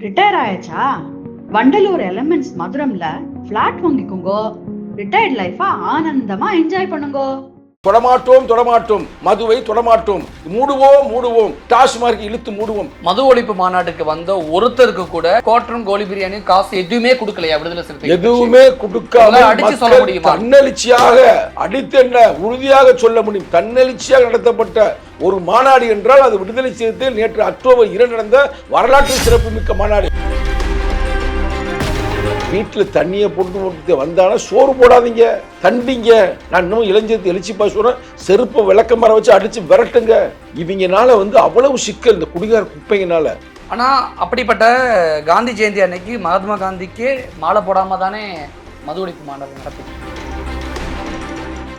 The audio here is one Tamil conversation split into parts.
ரிட்டையர் ஆயாச்சா? வண்டலூர் எலமெண்ட்ஸ் மதுரம்ல பிளாட் வாங்கிக்கோங்கோ. ரிட்டையர்ட் லைஃபா ஆனந்தமா என்ஜாய் பண்ணுங்கோ. தொடமாட்டோம் தொடமாட்டோம், மதுவை தொடமாட்டோம், மூடுவோம் டாஸ்மார்க் இழுத்து மூடுவோம். மது ஒழிப்பு மாநாட்டுக்கு வந்த ஒருத்தருக்கு கூட கோட்டரும் கோழி பிரியாணி காசு எதுவுமே கொடுக்கலையா விடுதலை சிறுத்தை? எதுவுமே கொடுக்காம அடிச்சு சொல்ல முடியுமா? தன்னெழுச்சியாக அடித்து என்ன உறுதியாக சொல்ல முடியும். தன்னெழுச்சியாக நடத்தப்பட்ட ஒரு மாநாடு என்றால் அது விடுதலை சிறுத்தை நேற்று அக்டோபர் 2 நடந்த வரலாற்று சிறப்பு மிக்க மாநாடு. வீட்டில் தண்ணியை போட்டு வந்தாலும் சோறு போடாதீங்க, தண்டிங்க. நான் இன்னும் இளைஞருக்கு எழுச்சிப்பா சொல்றேன், செருப்பை விளக்க மரம் வச்சு அடிச்சு விரட்டுங்க. இவங்கனால அவ்வளவு சிக்கல் இந்த குடிகார குப்பைங்கனால. ஆனா அப்படிப்பட்ட காந்தி ஜெயந்தி அன்னைக்கு மகாத்மா காந்திக்கு மாலை போடாம தானே மது ஒழிப்பு மாநாடு நடத்துது.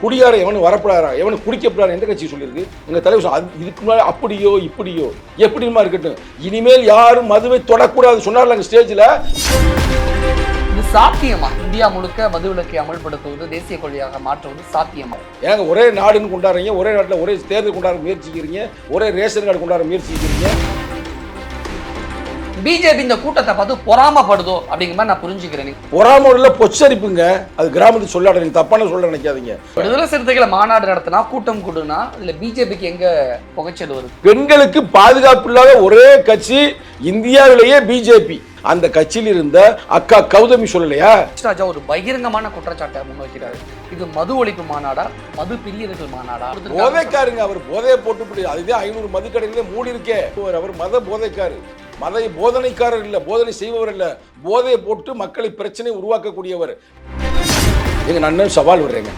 குடியார எவனு வரப்படாரா, எவனு குடிக்கப்படாரா எந்த கட்சி சொல்லியிருக்கு? எங்க தலைவர் இதுக்கு முன்னாடி அப்படியோ இப்படியோ எப்படிமா இருக்கட்டும், இனிமேல் யாரும் மதுவை தொடக்கூடாது சொன்னார்ல ஸ்டேஜ்ல. இது சாத்தியமா? இந்தியா முழுக்க மது விலக்கை அமல்படுத்துவது, தேசிய கொள்கையாக மாற்றுவது சாத்தியமா? ஏங்க ஒரே நாடுன்னு கொண்டாடுறீங்க, ஒரே நாட்டில் ஒரே தேர்தல் கொண்டாட முயற்சிக்கிறீங்க, ஒரே ரேஷன் கார்டு கொண்டாட முயற்சிக்கிறீங்க. பிஜேபி இந்த கூட்டத்தை பார்த்து பொறாமப்படுதோ அப்படிங்கிற மாதிரி நான் புரிஞ்சுக்கிறேன். பொறாம பொச்சரிப்புங்க, அது கிராமத்துக்கு சொல்லாட, நீங்க தப்பான சொல்ல நினைக்காதீங்க. விடுதலை சிறுத்தைகளை மாநாடு நடத்தினா கூட்டம் கூடுனா இல்ல பிஜேபிக்கு எங்க புகைச்சல் வருது? பெண்களுக்கு பாதுகாப்பு இல்லாத ஒரே கட்சி இந்தியாவிலேயே பிஜேபி. அந்த கட்சியில் இருந்த அக்கா கௌதமி சொல்லலையா? ராஜா ஒரு பகிரங்கமான குற்றச்சாட்டை முன்வைக்கிறாரு. இது மது ஒழிப்பு மாநாடா, மது பிரியர்கள் மாநாடா? போதைக்காருங்க அவர், போதையை போட்டு அதுதான் 500 மதுக்கடையிலே மூடி இருக்கே. அவர் மத போதைக்காரு, மத போதனைக்காரர் இல்ல, போதனை செய்பவர் இல்ல, போதையை போட்டு மக்களை பிரச்சனை உருவாக்கக்கூடியவர். எங்க நான் சவால் விடுறேங்க,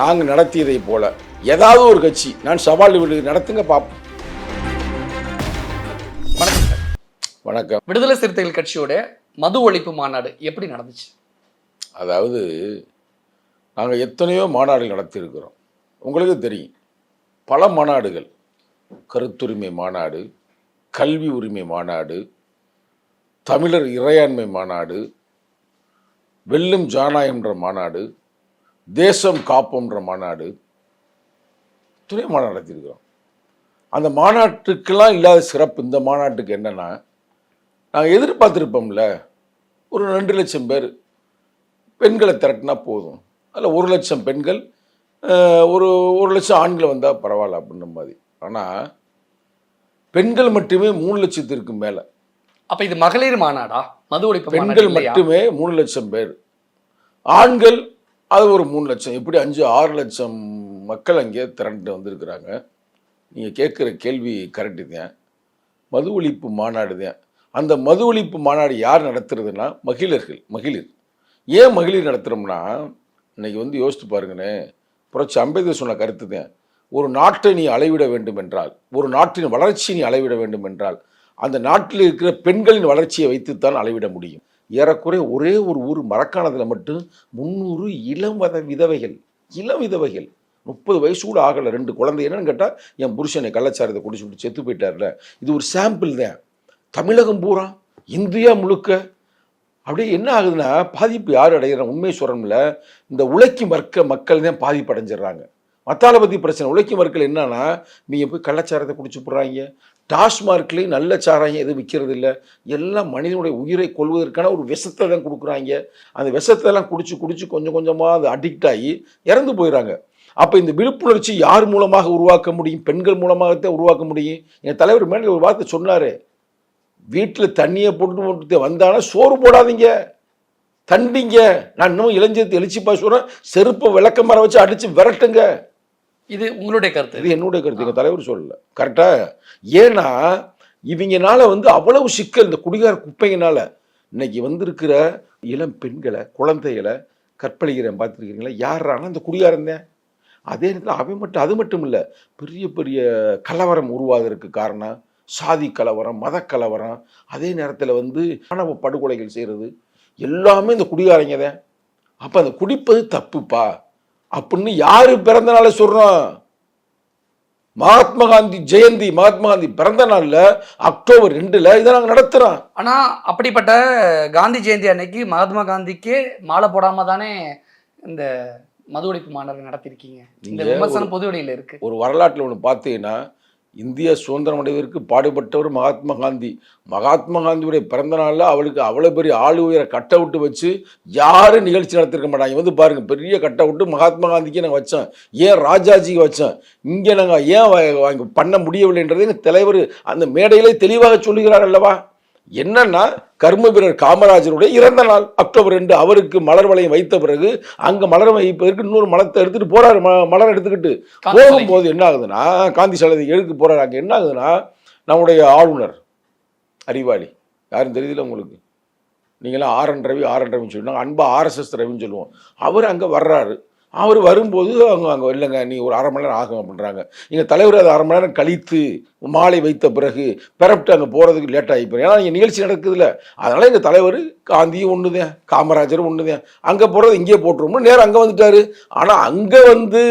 நாங்க நடத்தியதை போல ஏதாவது ஒரு கட்சி நான் சவால் நடத்துங்க பாப்போம். வணக்கம். விடுதலை சிறுத்தைகள் கட்சியோட மது ஒழிப்பு மாநாடு எப்படி நடந்துச்சு? அதாவது நாங்கள் எத்தனையோ மாநாடுகள் நடத்தியிருக்கிறோம், உங்களுக்கு தெரியும். பல மாநாடுகள், கருத்துரிமை மாநாடு, கல்வி உரிமை மாநாடு, தமிழர் இறையாண்மை மாநாடு, வெல்லும் ஜனநாயகம்ன்ற மாநாடு, தேசம் காப்போம்ன்ற மாநாடு, துணை மாநாடு நடத்தியிருக்கிறோம். அந்த மாநாட்டுக்கெல்லாம் இல்லாத சிறப்பு இந்த மாநாட்டுக்கு என்னன்னா, நாங்கள் எதிர்பார்த்துருப்போம்ல, ஒரு 2 லட்சம் பேர் பெண்களை திரட்டினா போதும், அதில் 1 லட்சம் பெண்கள், ஒரு 1 லட்சம் ஆண்களை வந்தால் பரவாயில்ல அப்படின்ற மாதிரி. ஆனால் பெண்கள் மட்டுமே 3 லட்சத்திற்கு மேலே. அப்போ இது மகளிர் மாநாடா? மது ஒழிப்பு பெண்கள் மட்டுமே 3 லட்சம் பேர், ஆண்கள் அது ஒரு 3 லட்சம், இப்படி 5-6 லட்சம் மக்கள் அங்கே திரண்டு வந்திருக்கிறாங்க. நீங்கள் கேட்குற கேள்வி கரெக்டு தான், மது ஒழிப்பு மாநாடு தான். அந்த மது ஒழிப்பு மாநாடு யார் நடத்துறதுன்னா மகளிர். ஏன் மகளிர் நடத்துகிறோம்னா, இன்னைக்கு யோசித்து பாருங்கண்ணே, புரட்சி அம்பேத்கர் சொன்ன கருத்து தான். ஒரு நாட்டை நீ அளவிட வேண்டும் என்றால், ஒரு நாட்டின் வளர்ச்சியை நீ அளவிட வேண்டும் என்றால், அந்த நாட்டில் இருக்கிற பெண்களின் வளர்ச்சியை வைத்துத்தான் அளவிட முடியும். ஏறக்குறைய ஒரே ஒரு ஊர் மரக்காணத்தில் மட்டும் 300 இளம் விதவைகள் 30 வயசு கூட ஆகலை, 2 குழந்தை. என்னன்னு கேட்டால், என் புருஷனை கள்ளச்சாரத்தை குடிச்சு செத்து போயிட்டார்ல. இது ஒரு சாம்பிள் தான். தமிழகம் பூரா, இந்தியா முழுக்க அப்படியே என்ன ஆகுதுன்னா, பாதிப்பு யார் அடைகிறாங்க? உண்மை சொல்கிறோம்ல, இந்த உழைக்கும் வர்க்க மக்கள் தான் பாதிப்பு அடைஞ்சிடறாங்க. மத்தால பற்றி பிரச்சனை. உழைக்கும் வர்க்கம் என்னன்னா, நீங்கள் போய் கள்ளச்சாரத்தை குடிச்சு போடுறாங்க, டாஸ்மார்க்லேயும் நல்ல சாராயம் எதுவும் விற்கிறது இல்லை, எல்லாம் மனிதனுடைய உயிரை கொள்வதற்கான ஒரு விஷத்தை தான் கொடுக்குறாங்க. அந்த விஷத்தெல்லாம் குடிச்சு கொஞ்சம் கொஞ்சமாக அது அடிக்ட் ஆகி இறந்து போயிடறாங்க. அப்போ இந்த விழிப்புணர்ச்சி யார் மூலமாக உருவாக்க முடியும்? பெண்கள் மூலமாகத்தான் உருவாக்க முடியும். என் தலைவர் மேலே ஒரு வார்த்தை சொன்னார், வீட்டில் தண்ணியை போட்டு வந்தாலும் சோறு போடாதீங்க, தண்டிங்க. நான் இன்னும் இளைஞருக்கு எழுச்சிப்பா சொல்றேன், செருப்பை விளக்க மரம் வச்சு அடிச்சு விரட்டுங்க. இது உங்களுடைய கருத்து? இது என்னுடைய கருத்து, எங்க தலைவர் சொல்லல. கரெக்டா? ஏன்னா இவங்கனால அவ்வளவு சிக்கல் இந்த குடிகார குப்பைங்கனால. இன்னைக்கு வந்திருக்கிற இளம் பெண்களை, குழந்தைகளை கற்பழிக்கிறேன் பார்த்துருக்கீங்களா? யாரானா இந்த குடிகாரன் தான். அதே நேரத்தில் அது மட்டும் இல்லை, பெரிய பெரிய கலவரம் உருவாகிறதுக்கு காரணம் சாதி கலவரம், மத கலவரம், அதே நேரத்தில் ஆணவ படுகொலைகள் செய்கிறது எல்லாமே இந்த குடிகாரங்க தான். அப்போ அந்த குடிப்பது தப்புப்பா அப்படின்னு யாரு பிறந்த நாளை சொல்றோம்? மகாத்மா காந்தி ஜெயந்தி, மகாத்மா காந்தி பிறந்த நாள்ல அக்டோபர் 2 இதை நாங்கள் நடத்துறோம். ஆனா அப்படிப்பட்ட காந்தி ஜெயந்தி அன்னைக்கு மகாத்மா காந்திக்கே மாலை போடாம தானே இந்த மது ஒழிப்பு மாநாடு நடத்திருக்கீங்க. இந்த விமர்சனம் பொது வெளியில இருக்கு. ஒரு வரலாற்றுல ஒன்று பார்த்தீங்கன்னா, இந்திய சுதந்திரம் அடைவதற்கு பாடுபட்டவர் மகாத்மா காந்தி. மகாத்மா காந்தியுடைய பிறந்த நாளில் அவளுக்கு அவ்வளோ பெரிய ஆளு உயர கட் அவுட்டு வச்சு யாரும் நிகழ்ச்சி நடத்திருக்க மாட்டாங்க. வந்து பாருங்கள், பெரிய கட் அவுட்டு மகாத்மா காந்திக்கு நாங்கள் வச்சோம், ஏன் ராஜாஜிக்கு வச்சோம், இங்கே நாங்கள் ஏன் பண்ண முடியவில்லைன்றது எங்கள் தலைவர் அந்த மேடையிலே தெளிவாக சொல்லுகிறார் அல்லவா. என்னன்னா, கர்ம வீரர் காமராஜருடைய இறந்த நாள் அக்டோபர் 2, அவருக்கு மலர் வளையம் வைத்த பிறகு அங்க மலர் வைப்பதற்கு இன்னொரு மலத்தை எடுத்துட்டு போறாரு. மலர் எடுத்துக்கிட்டு போகும்போது என்ன ஆகுதுன்னா, காந்தி சிலை எடுத்து போறாரு. அங்க என்ன ஆகுதுன்னா, நம்முடைய ஆளுநர் அறிவாளி யாரும் தெரியல உங்களுக்கு, நீங்களாம் RN ரவின்னு சொல்லுவாங்க, அன்பா RSS ரவின்னு சொல்லுவோம். அவர் அங்கே வர்றாரு. அவர் வரும்போது அங்கே இல்லைங்க, நீ ஒரு 1/2 மணி நேரம் ஆகும் அப்படின்றாங்க. எங்கள் தலைவர் அது 1/2 மணி நேரம் கழித்து மாலை வைத்த பிறகு பெறப்பட்டு அங்கே போகிறதுக்கு லேட் ஆகிப்போம். ஏன்னா இங்கே நிகழ்ச்சி நடக்குதுல்ல, அதனால் எங்கள் தலைவர் காந்தியும் ஒன்றுதேன், காமராஜரும் ஒன்றுதேன், அங்கே போகிறது இங்கேயே போட்டுருவோம்னு நேரம் அங்கே வந்துட்டார். ஆனால் அங்கே வந்து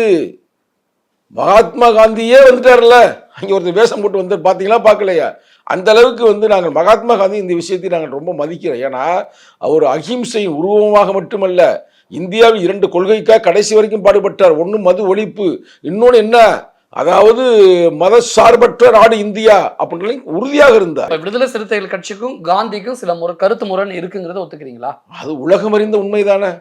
மகாத்மா காந்தியே வந்துட்டார்ல, அங்கே ஒருத்தர் வேஷம் போட்டு வந்து பார்த்தீங்களா பார்க்கலையா? அந்த அளவுக்கு வந்து நாங்கள் மகாத்மா காந்தி இந்த விஷயத்தை நாங்கள் ரொம்ப மதிக்கிறோம். ஏன்னா அவர் அகிம்சையின் உருவமாக மட்டுமல்ல, இந்தியாவில் 2 கொள்கைக்காக கடைசி வரைக்கும் பாடுபட்டார். ஒன்று மது ஒழிப்பு, இன்னொன்று என்ன, அதாவது மத சார்பற்ற நாடு இந்தியா அப்படின்னு உறுதியாக இருந்தார். விடுதலை சிறுத்தைகள் கட்சிக்கும் காந்திக்கும் சில கருத்து முரண் இருக்குங்கிறத ஒத்துக்கிறீங்களா? அது உலகம் அறிந்த உண்மைதானே.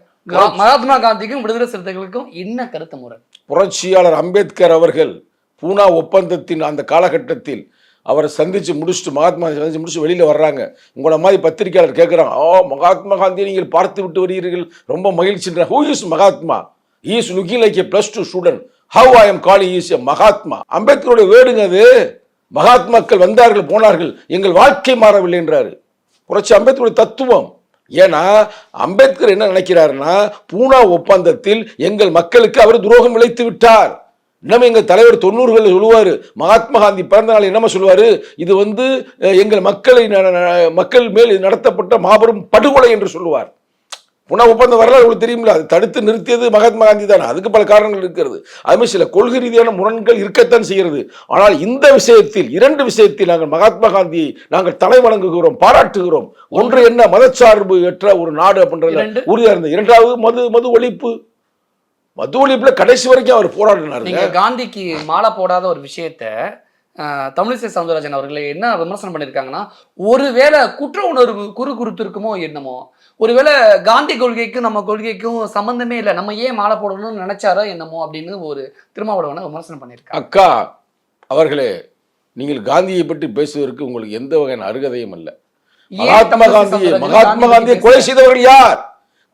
மகாத்மா காந்திக்கும் விடுதலை சிறுத்தைகளுக்கும் என்ன கருத்து முரண்? புரட்சியாளர் அம்பேத்கர் அவர்கள் பூனா ஒப்பந்தத்தின் அந்த காலகட்டத்தில் அவரை சந்திச்சு முடிச்சுட்டு, மகாத்மா சந்திச்சு முடிச்சு வெளியில் வர்றாங்க. உங்களை மாதிரி பத்திரிகையாளர் கேட்குறாங்க, மகாத்மா காந்தியை நீங்கள் பார்த்து விட்டு வருகிறீர்கள், ரொம்ப மகிழ்ச்சின்ற. Who is Mahatma? He is looking like a +2 student. How I am calling is a Mahatma. அம்பேத்கருடைய வேடுங்க அது. மகாத்மாக்கள் வந்தார்கள் போனார்கள், எங்கள் வாழ்க்கை மாறவில்லை என்றாரு. புரட்சி அம்பேத்கருடைய தத்துவம். ஏன்னா அம்பேத்கர் என்ன நினைக்கிறாருன்னா, பூனா ஒப்பந்தத்தில் எங்கள் மக்களுக்கு அவர் துரோகம் விளைத்து விட்டார். இன்னும் எங்கள் தலைவர் 90களில் சொல்லுவார், மகாத்மா காந்தி பிறந்த நாள் என்னமா சொல்லுவார், இது வந்து எங்கள் மக்கள் மேல் நடத்தப்பட்ட மாபெரும் படுகொலை என்று சொல்லுவார். பூனா ஒப்பந்தம் வரலாறு உங்களுக்கு தெரியுமில்ல, அது தடுத்து நிறுத்தியது மகாத்மா காந்தி தானே. அதுக்கு பல காரணங்கள் இருக்கிறது. அதுமாதிரி சில கொள்கை ரீதியான முரண்கள் இருக்கத்தான் செய்கிறது. ஆனால் இந்த விஷயத்தில் 2 விஷயத்தில் நாங்கள் மகாத்மா காந்தியை நாங்கள் தலை வணங்குகிறோம், பாராட்டுகிறோம். ஒன்று என்ன, மதச்சார்பு ஏற்ற ஒரு நாடு அப்படின்றது உறுதியாக இருந்தது. 2வது மது ஒழிப்பு. மது ஒழிப்புல கடைசி வரைக்கும் அவர் போராடினார். நீங்க காந்திக்கு மாலை போடாத ஒரு விஷயத்த தமிழிசை சவுந்தரராஜன் அவர்களை என்ன விமர்சனம் பண்ணியிருக்காங்கன்னா, ஒருவேளை குற்ற உணர்வு குறுத்து இருக்குமோ என்னமோ, ஒருவேளை காந்தி கொள்கைக்கும் நம்ம கொள்கைக்கும் சம்பந்தமே இல்லை, நம்ம ஏன் மாலை போடணும்னு நினைச்சாரோ என்னமோ அப்படின்னு ஒரு திருமாவளவனை விமர்சனம் பண்ணியிருக்காங்க. அக்கா அவர்களே, நீங்கள் காந்தியை பற்றி பேசுவதற்கு உங்களுக்கு எந்த வகையான அருகதையும் அல்ல. மகாத்மா காந்தியை கொலை செய்தவர்கள் யார்?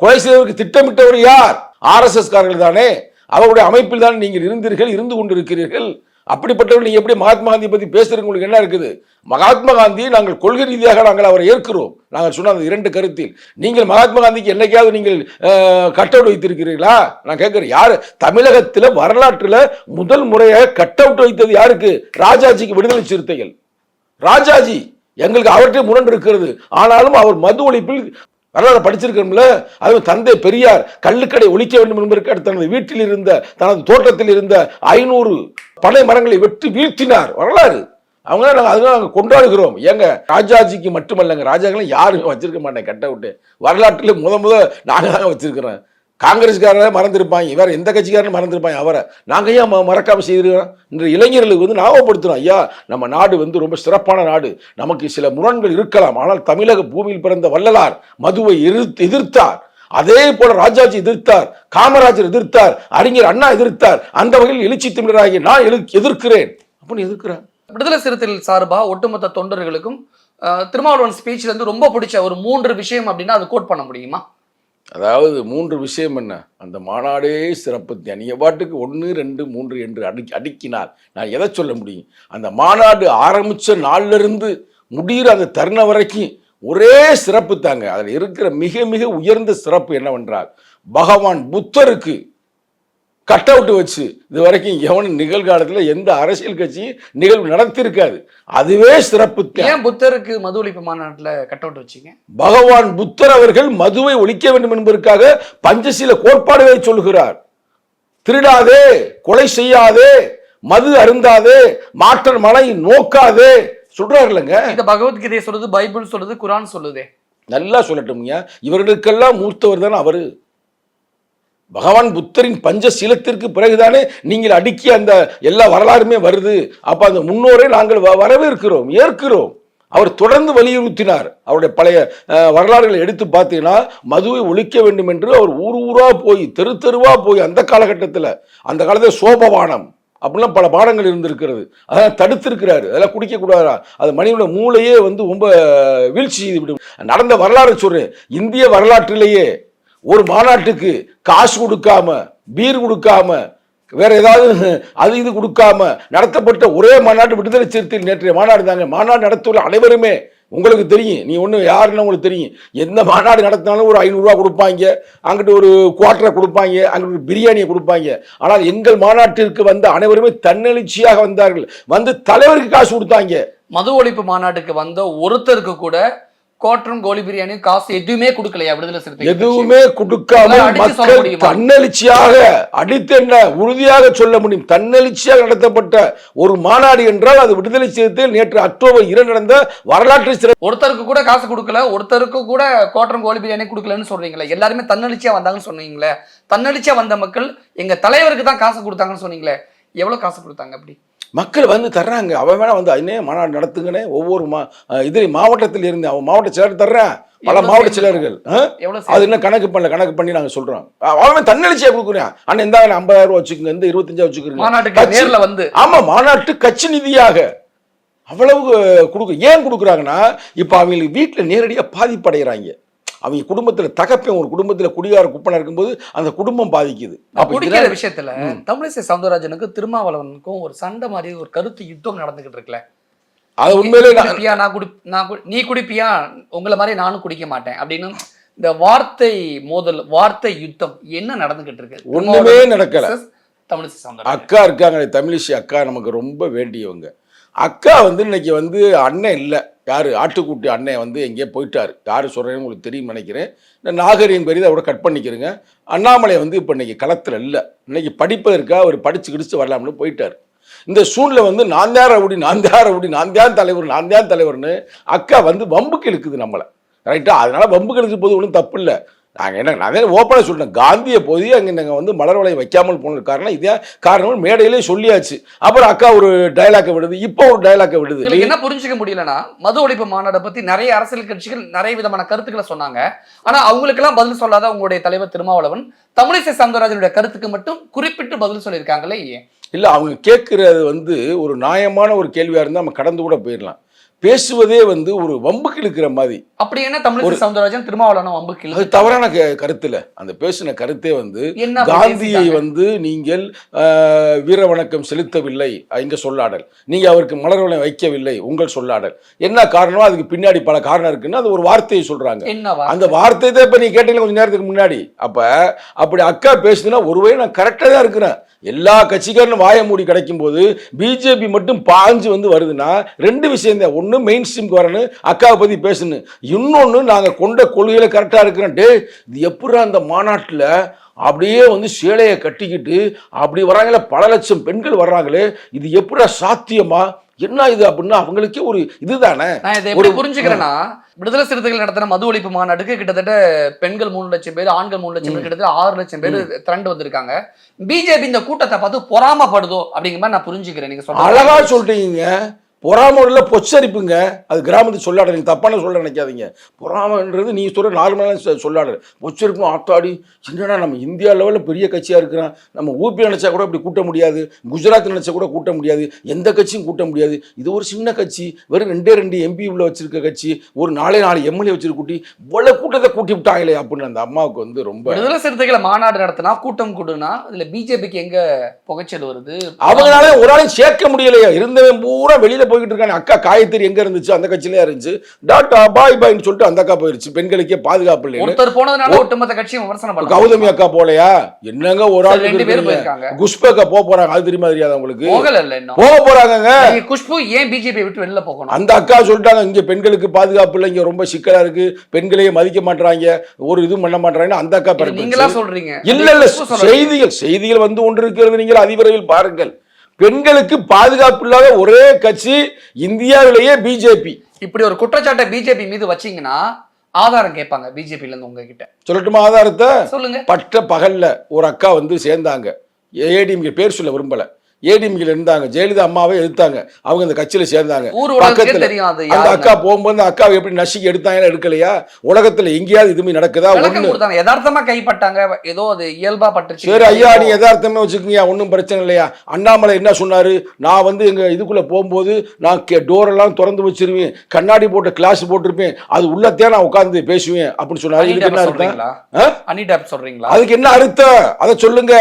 கொலை செய்தவருக்கு திட்டமிட்டவர் யார்? RSS காரர்கள் தானே. அவருடைய அமைப்பில் தான் நீங்கள் இருந்தீர்கள், இருந்து கொண்டிருக்கிறீர்கள். அப்படிப்பட்டவர்கள் நீங்க எப்படி மகாத்மா காந்தியை பற்றி பேசுறீங்க? உங்களுக்கு என்ன இருக்குது? மகாத்மா காந்தியை நாங்கள் கொள்கை ரீதியாக நாங்கள் அவரை ஏற்கிறோம். நாங்கள் சொன்ன அந்த 2 கருத்தில் நீங்கள் மகாத்மா காந்திக்கு என்னைக்காவது நீங்கள் கட் அவுட் வைத்திருக்கிறீர்களா? நான் கேட்கிறேன், யாரு தமிழகத்தில் வரலாற்றில் முதல் முறையாக கட் அவுட் வைத்தது யாருக்கு? ராஜாஜிக்கு, விடுதலை சிறுத்தைகள். ராஜாஜி எங்களுக்கு அவர்கிட்ட முரண் இருக்கிறது. ஆனாலும் அவர் மது ஒழிப்பில் வரலாறு படிச்சிருக்கோம்ல. அது தந்தை பெரியார் கள்ளுக்கடை ஒழிக்க வேண்டும் என்பதற்கு தனது வீட்டில் இருந்த, தனது தோட்டத்தில் இருந்த 500 பனை மரங்களை வெட்டி வீழ்த்தினார். வரலாறு அவங்க அதனால நாங்கள் கொண்டாடுகிறோம். ஏங்க ராஜாஜிக்கு மட்டுமல்லங்க, ராஜாக்களை யாருமே வச்சிருக்க மாட்டேன் கட் அவுட்டு. வரலாற்றில் முத நாங்கள் தாங்க வச்சிருக்கிறோம். காங்கிரஸ்காரரை மறந்துருப்பாங்க, வேற எந்த கட்சிக்காரரும் மறந்துருப்பாங்க, அவரை நாங்கள் ஏன் மறக்காம செய்திருக்கிறோம்? இன்று இளைஞர்களுக்கு வந்து ஞாபகப்படுத்துறோம், ஐயா நம்ம நாடு வந்து ரொம்ப சிறப்பான நாடு, நமக்கு சில முரண்கள் இருக்கலாம், ஆனால் தமிழக பூமியில் பிறந்த வள்ளலார் மதுவை எதிர்த்தார். அதே போல ராஜாஜி எதிர்த்தார், காமராஜர் எதிர்த்தார், அறிஞர் அண்ணா எதிர்த்தார். அந்த வகையில் எழுச்சி தமிழராகிய நான் எதிர்க்கிறேன் அப்படின்னு எதிர்க்கிறேன். விடுதலை சிறுத்தைகள் சார்பா ஒட்டுமொத்த தொண்டர்களுக்கும் திருமாவளவன் ஸ்பீச்ல இருந்து ரொம்ப பிடிச்ச ஒரு 3 விஷயம் அப்படின்னா அது கோட் பண்ண முடியுமா? அதாவது 3 விஷயம் என்ன, அந்த மாநாடே சிறப்பு. நீங்க பாட்டுக்கு 1, 2, 3 என்று அடுக்கினால் நான் எதை சொல்ல முடியும்? அந்த மாநாடு ஆரம்பிச்ச நாள்ல இருந்து முடிகிற அந்த தருணம் வரைக்கும் ஒரே சிறப்பு தாங்க. அதில் இருக்கிற மிக மிக உயர்ந்த சிறப்பு என்னவென்றால், பகவான் புத்தருக்கு கட் அவுட் வச்சு இது வரைக்கும் எவனும் நிகழ்காலத்தில் எந்த அரசியல் கட்சியும் நிகழ்வு நடத்திருக்காது. அதுவே சிறப்பு. ஏன் புத்தருக்கு மது ஒழிப்பு மாநாட்டில் கட் அவுட் வச்சிங்க? பகவான் புத்தர் அவர்கள் மதுவை ஒழிக்க வேண்டும் என்பதற்காக பஞ்சசீல கோட்பாடுகளை சொல்கிறார். திருடாதே, கொலை செய்யாதே, மது அருந்தாதே, மாற்ற மலை நோக்காதே சொல்றாருலங்க. இந்த பகவத்கீதை சொல்லுது, பைபிள் சொல்லுது, குரான் சொல்லுதே. நல்லா சொல்லட்டும்ங்க. இவர்களுக்கெல்லாம் மூர்த்தவர் தானே அவரு. பகவான் புத்தரின் பஞ்சசீலத்திற்கு பிறகுதானே நீங்கள் அடுக்கிய அந்த எல்லா வரலாறுமே வருது. அப்ப அந்த முன்னோரை நாங்கள் வரவேற்கிறோம், ஏற்கிறோம். அவர் தொடர்ந்து வலியுறுத்தினார். அவருடைய பழைய வரலாறுகளை எடுத்து பார்த்தீங்கன்னா மதுவை ஒழிக்க வேண்டும் என்று அவர் ஊர் ஊரா போய் தெரு தெருவா போய் அந்த காலத்தில் சோபவானம் அப்படிலாம் பல பாடங்கள் இருந்திருக்கிறது. அதெல்லாம் தடுத்திருக்கிறாரு. அதெல்லாம் குடிக்கக்கூடாதா, அது மனிதனோட மூளையே ரொம்ப வீழ்ச்சி செய்து விடும். நடந்த வரலாறு சொல்றேன். இந்திய வரலாற்றிலேயே ஒரு மாநாட்டுக்கு காசு கொடுக்காம, பீர் கொடுக்காம, வேற ஏதாவது அது இது கொடுக்காம நடத்தப்பட்ட ஒரே மாநாட்டு விடுதலை சிறுத்தைகள் நேற்றைய மாநாடு தாங்க. மாநாடு நடத்துள்ள அனைவருமே உங்களுக்கு தெரியும், நீ ஒன்று யாருன்னு உங்களுக்கு தெரியும். எந்த மாநாடு நடத்தினாலும் ஒரு 500 ரூபா கொடுப்பாங்க, அங்கிட்டு ஒரு குவார்டரை கொடுப்பாங்க, அங்கிட்டு ஒரு பிரியாணியை கொடுப்பாங்க. ஆனால் எங்கள் மாநாட்டிற்கு வந்த அனைவருமே தன்னெழுச்சியாக வந்தார்கள். வந்து தலைவருக்கு காசு கொடுத்தாங்க. மது ஒழிப்பு மாநாட்டுக்கு வந்த ஒருத்தருக்கு கூட கோட்டரும் கோழி பிரியாணியும் காசு எதுவுமே கொடுக்கலையா விடுதலை சிறுத்தைகள்? எதுவுமே கொடுக்காம மக்கள் தன்னெழுச்சியாக அடித்து என்ன உறுதியாக சொல்ல முடியும், தன்னெழுச்சியாக நடத்தப்பட்ட ஒரு மாநாடு என்றால் அது விடுதலை சிறுத்தைகள் நேற்று அக்டோபர் 2 நடந்த வரலாற்று. ஒருத்தருக்கு கூட காசு கொடுக்கல, ஒருத்தருக்கு கூட கோட்டரும் கோழி பிரியாணி கொடுக்கலன்னு சொல்றீங்களே. எல்லாருமே தன்னெழுச்சியா வந்தாங்கன்னு சொன்னீங்களே. தன்னெழுச்சியா வந்த மக்கள் எங்க தலைவருக்கு தான் காசு கொடுத்தாங்கன்னு சொன்னீங்களே. எவ்வளவு காசு கொடுத்தாங்க? அப்படி மக்கள் வந்து தர்றாங்க. அவன் வேணா வந்து அதனே மாநாடு நடத்துங்கன்னு ஒவ்வொரு இதுல மாவட்டத்தில் இருந்து அவன் மாவட்ட செயலர் தர்றேன். பல மாவட்ட செயலர்கள் அது என்ன கணக்கு பண்ணி நாங்க சொல்றோம். அவன் தன்னெழுச்சியா கொடுக்குறேன். ஆனா இந்த 50,000 ரூபாய் வச்சுக்கோங்க, இந்த 25,000 வச்சுக்கிறேன். ஆமா, மாநாட்டு கட்சி நிதியாக அவ்வளவு கொடுக்க. ஏன் கொடுக்குறாங்கன்னா இப்ப அவங்களுக்கு வீட்டுல நேரடியா பாதிப்படைகிறாங்க. அவங்க குடும்பத்துல தகப்பன் ஒரு குடும்பத்துல குடிகார குப்பனை இருக்கும்போது அந்த குடும்பம் பாதிக்குது. குடிக்கிற விஷயத்துல தமிழிசை சவுந்தரராஜனுக்கு திருமாவளவனுக்கும் ஒரு சண்டை மாதிரி ஒரு கருத்து யுத்தம் நடந்துகிட்டு இருக்குல்ல. அது உண்மையிலே நீ குடிப்பியா, உங்களை மாதிரி நானும் குடிக்க மாட்டேன் அப்படின்னு இந்த வார்த்தை மோதல், வார்த்தை யுத்தம் என்ன நடந்துகிட்டு இருக்கு? ஒண்ணுமே நடக்கல. தமிழிசை சவுந்தரராஜன் அக்கா இருக்காங்க, தமிழிசை அக்கா நமக்கு ரொம்ப வேண்டியவங்க. அக்கா இன்னைக்கு அண்ணன் இல்லை, யாரு ஆட்டுக்குட்டி அண்ணன் எங்கேயோ போயிட்டாரு. யாரு சொல்றேன்னு உங்களுக்கு தெரியும் நினைக்கிறேன். இந்த நாகரிகம் பெரியதை அவரை கட் பண்ணிக்கிறேங்க. அண்ணாமலை இப்போ இன்னைக்கு களத்தில் இல்லை. இன்னைக்கு படிப்பதற்கா அவர் படிச்சு கிடிச்சு வரலாம்னு போயிட்டார். இந்த சூழ்நிலை நான் தான் தலைவர்னு அக்கா வம்புக்கு இழுக்குது நம்மளை. ரைட்டா? அதனால வம்புக்கு இழுக்கு போது ஒன்றும் தப்பு இல்லை. நான் ஓப்பனாக சொல்லிட்டேன். காந்தியை போய் அங்கே நாங்கள் மலர் வளையம் வைக்காமல் போனது காரணம் இதே காரணம் மேடையிலே சொல்லியாச்சு. அப்புறம் அக்கா ஒரு டைலாக்கை விடுது, இப்போ ஒரு டைலாக்கை விடுது. என்ன புரிஞ்சுக்க முடியலன்னா, மது ஒழிப்பு மாநாட்டை பத்தி நிறைய அரசியல் கட்சிகள் நிறைய விதமான கருத்துக்களை சொன்னாங்க. ஆனா அவங்களுக்கெல்லாம் பதில் சொல்லாத உங்களுடைய தலைவர் திருமாவளவன் தமிழிசை சவுந்தரராஜனுடைய கருத்துக்கு மட்டும் குறிப்பிட்டு பதில் சொல்லியிருக்காங்களே. இல்லை, அவங்க கேட்கறது ஒரு நியாயமான ஒரு கேள்வியா இருந்தால் நம்ம கடந்து கூட போயிடலாம். பேசுவதே ஒரு வம்புக்கு இழுக்கிற மாதிரி. அப்படி என்ன தமிழிசை சவுந்தரராஜன் திருமாவளவன் வம்புக்கு இழுக்கு? அது தவறான கருத்துல. அந்த பேசின கருத்தே காந்தியை நீங்கள் வீர வணக்கம் செலுத்தவில்லை இங்க சொல்லாடல், நீங்க அவருக்கு மலர் வளையம் வைக்கவில்லை உங்கள் சொல்லாடல். என்ன காரணம்? அதுக்கு பின்னாடி பல காரணம் இருக்குன்னு அது ஒரு வார்த்தையை சொல்றாங்க. அந்த வார்த்தை தான் இப்ப நீ கேட்டீங்க கொஞ்சம் நேரத்துக்கு முன்னாடி. அப்படி அக்கா பேசுதுன்னா ஒருவேளை நான் கரெக்டா தான் இருக்கிறேன். எல்லா கட்சிக்காரனும் வாய மூடி கிடைக்கும் போது பிஜேபி மட்டும் பாஞ்சு வருதுன்னா ரெண்டு விஷயம் தான். ஒன்று மெயின் ஸ்ட்ரீம்க்கு வரணும், அக்காவை பத்தி பேசணும். இன்னொன்று நாங்கள் கொண்ட கொள்கையில கரெக்டாக இருக்கிறோம். இது எப்படி அந்த மாநாட்டில் அப்படியே சேலையை கட்டிக்கிட்டு அப்படி வர்றாங்களே, பல லட்சம் பெண்கள் வர்றாங்களே, இது எப்படி சாத்தியமா, என்ன இது அப்படின்னா அவங்களுக்கே ஒரு இதுதானே. நான் இதை எப்படி புரிஞ்சுக்கிறேன்னா, விடுதலை சிறுத்தைகள் நடத்தின மது ஒழிப்பு மாநாட்டுக்கு கிட்டத்தட்ட பெண்கள் 3 லட்சம் பேர், ஆண்கள் 3 லட்சம் பேர், கிட்டத்தட்ட 6 லட்சம் பேர் திரண்டு வந்திருக்காங்க. பிஜேபி இந்த கூட்டத்தை பார்த்து பொறாமப்படுதோ அப்படிங்கிற மாதிரி நான் புரிஞ்சுக்கிறேன். நீங்க சொல்ல அழகா சொல்றீங்க. பொறாம பொச்சரிப்புங்க. அது கிராமத்து சொல்லாடல். நீங்க தப்பான சொல்ல நினைக்காதீங்க. பொறாமன்றது நீங்க சொல்ற நார்மலான சொல்லாடல். பொச்சரிப்பு ஆத்தாடி என்னன்னா நம்ம இந்தியா லெவலில் பெரிய கட்சியா இருக்கிறோம். நம்ம ஊபி நினைச்சா கூட இப்படி கூட்ட முடியாது, குஜராத் நினைச்சா கூட கூட்ட முடியாது, எந்த கட்சியும் கூட்ட முடியாது. இது ஒரு சின்ன கட்சி, வெறும் 2 MP உள்ள வச்சிருக்க கட்சி, ஒரு 4 MLA வச்சிருக்க கூட்டி இவ்வளவு கூட்டத்தை கூட்டி விட்டாங்களே அப்படின்னு அந்த அம்மாவுக்கு ரொம்ப. விடுதலை சிறுத்தைகளை மாநாடு நடத்தினா கூட்டம் கூடுனா இதுல பிஜேபிக்கு எங்க புகைச்சல் வருது? அவங்களால ஒரு ஆளையும் சேர்க்க முடியலையா? இருந்தவன் பூரா வெளியில போய்கிட்டு இருக்காங்க. அக்கா காயத்ரி எங்க இருந்துச்சு? அந்த கட்சியிலே இருந்துச்சு. டாக்டர் பாய் பாய்னு சொல்லிட்டு அந்த அக்கா போயிருச்சு. பெண்களுக்கே பாதுகாப்பு இல்லை. ஒருத்தர் போனதுனால ஒட்டுமொத்த கட்சியும் விமர்சனம் பண்ணாங்க. கௌதமி அக்கா போலையா? என்னங்க ஒரு ஆள் 2 பேர் போயிருக்காங்க. குஷ்பு அக்கா போறாங்க. அது தெரியுமா தெரியாத உங்களுக்கு? போகல இல்ல இன்னும் போக போறாங்க. குஷ்பு ஏன் பிஜேபி விட்டு வெளியில போகணும்? அந்த அக்கா சொல்லிட்டாங்க இங்க பெண்களுக்கு பாதுகாப்பு இல்லை, இங்க ரொம்ப சிக்கலா இருக்கு, பெண்களையே மதிக்க மாட்டாங்க, ஒரு இது பண்ண மாட்டாங்க. அந்த அக்கா நீங்களா சொல்றீங்க? இல்ல இல்ல, செய்திகள் ஒன்று இருக்கிறது. நீங்கள் அதிவிரைவில் பாருங்கள். பெண்களுக்கு பாதுகாப்பு இல்லாத ஒரே கட்சி இந்தியாவிலேயே பிஜேபி. இப்படி ஒரு குற்றச்சாட்டை பிஜேபி மீது வச்சீங்கன்னா ஆதாரம் கேட்பாங்க பிஜேபில இருந்து உங்ககிட்ட. சொல்லட்டுமா ஆதாரத்தை? சொல்லுங்க. பட்ட பகல்ல ஒரு அக்கா வந்து சேர்ந்தாங்க, ஏடிஎம்கே பேர் சொல்ல விரும்பல, ஏடிஎம்கேல இருந்தாங்க, ஜெயலலிதா அம்மாவை எதிர்த்தாங்க, அவங்க அந்த கட்சியில சேர்ந்தாங்க. பக்கத்துல அந்த அக்கா போகும்போது அக்காவை எப்படி நசுக்கி எடுத்தாங்க எடுக்கலையா? உலகத்துல எங்கேயாவது இதுமே நடக்குதா? ஒண்ணு யதார்த்தமா கைப்பட்டாங்க, ஏதோ அது இயல்பா பட்டுச்சு. சரி ஐயா, நீ யதார்த்தமே வச்சுக்கீங்க, ஒன்றும் பிரச்சனை இல்லையா? அண்ணாமலை என்ன சொன்னாரு, நான் வந்து எங்க இதுக்குள்ள போகும்போது நான் டோர் எல்லாம் திறந்து வச்சிருவேன், கண்ணாடி போட்டு கிளாஸ் போட்டிருப்பேன், அது உள்ளத்தே நான் உட்கார்ந்து பேசுவேன் அப்படின்னு சொன்னாரு. இதுக்கு என்ன அர்த்தம்? சொல்றீங்களா? அதுக்கு என்ன அர்த்தம் அதை சொல்லுங்க.